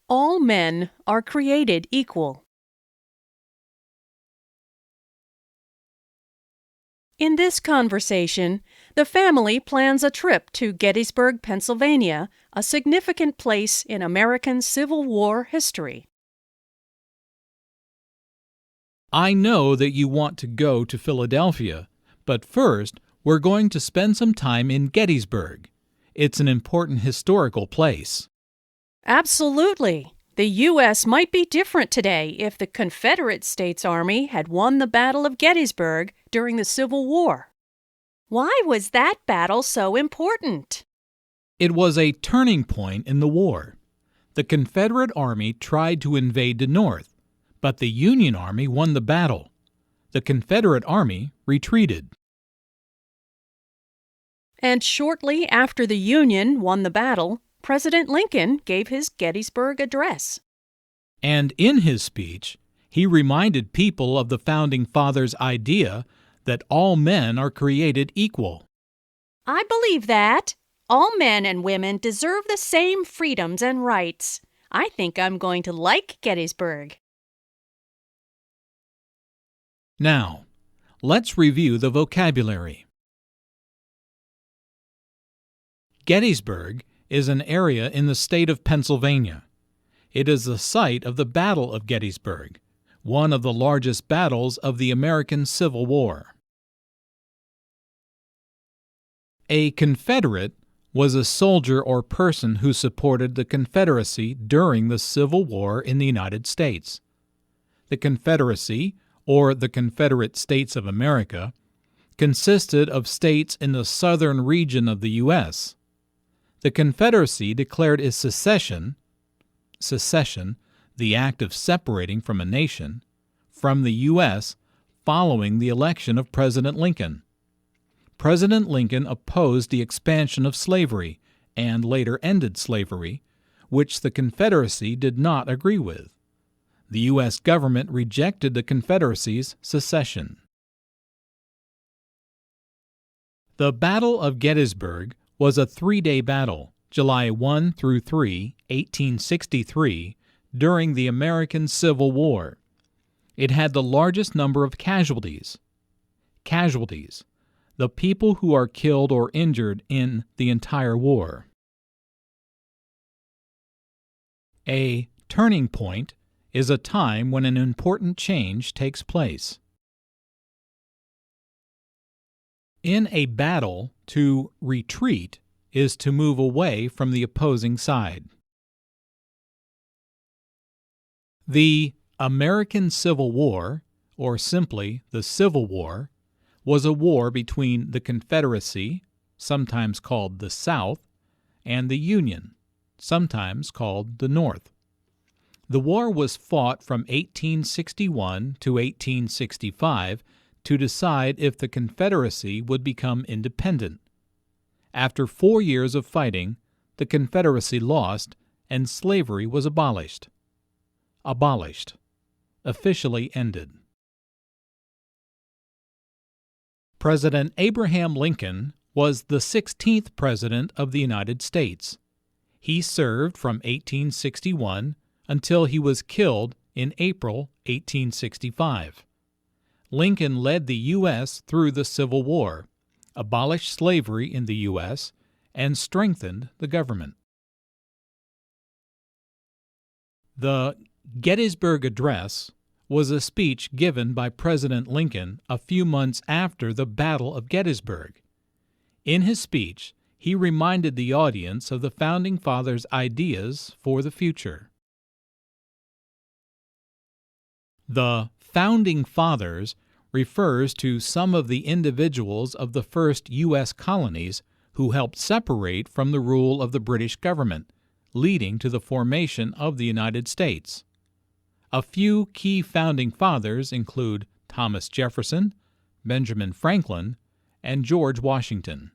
All men are created equal. In this conversation, the family plans a trip to Gettysburg, Pennsylvania, a significant place in American Civil War history. I know that you want to go to Philadelphia, but first, we're going to spend some time in Gettysburg. It's an important historical place. Absolutely. The U.S. might be different today if the Confederate States Army had won the Battle of Gettysburg during the Civil War. Why was that battle so important? It was a turning point in the war. The Confederate Army tried to invade the North, but the Union Army won the battle. The Confederate Army retreated. And shortly after the Union won the battle, President Lincoln gave his Gettysburg Address. And in his speech, he reminded people of the Founding Fathers' idea that all men are created equal. I believe that. All men and women deserve the same freedoms and rights. I think I'm going to like Gettysburg. Now, let's review the vocabulary. Gettysburg is an area in the state of Pennsylvania. It is the site of the Battle of Gettysburg, one of the largest battles of the American Civil War. A Confederate was a soldier or person who supported the Confederacy during the Civil War in the United States. The Confederacy, or the Confederate States of America, consisted of states in the southern region of the U.S. The Confederacy declared its secession, the act of separating from a nation, from the U.S. following the election of President Lincoln. President Lincoln opposed the expansion of slavery and later ended slavery, which the Confederacy did not agree with. The U.S. government rejected the Confederacy's secession. The Battle of Gettysburg was a three-day battle, July 1 through 3, 1863, during the American Civil War. It had the largest number of casualties. Casualties, the people who are killed or injured in the entire war. A turning point is a time when an important change takes place. In a battle, to retreat is to move away from the opposing side. The American Civil War, or simply the Civil War, was a war between the Confederacy, sometimes called the South, and the Union, sometimes called the North. The war was fought from 1861 to 1865 to decide if the Confederacy would become independent. After 4 years of fighting, the Confederacy lost and slavery was abolished. Officially ended. President Abraham Lincoln was the 16th President of the United States. He served from 1861 until he was killed in April 1865. Lincoln led the U.S. through the Civil War, abolished slavery in the U.S., and strengthened the government. The Gettysburg Address was a speech given by President Lincoln a few months after the Battle of Gettysburg. In his speech, he reminded the audience of the Founding Fathers' ideas for the future. The Founding Fathers refers to some of the individuals of the first U.S. colonies who helped separate from the rule of the British government, leading to the formation of the United States. A few key Founding Fathers include Thomas Jefferson, Benjamin Franklin, and George Washington.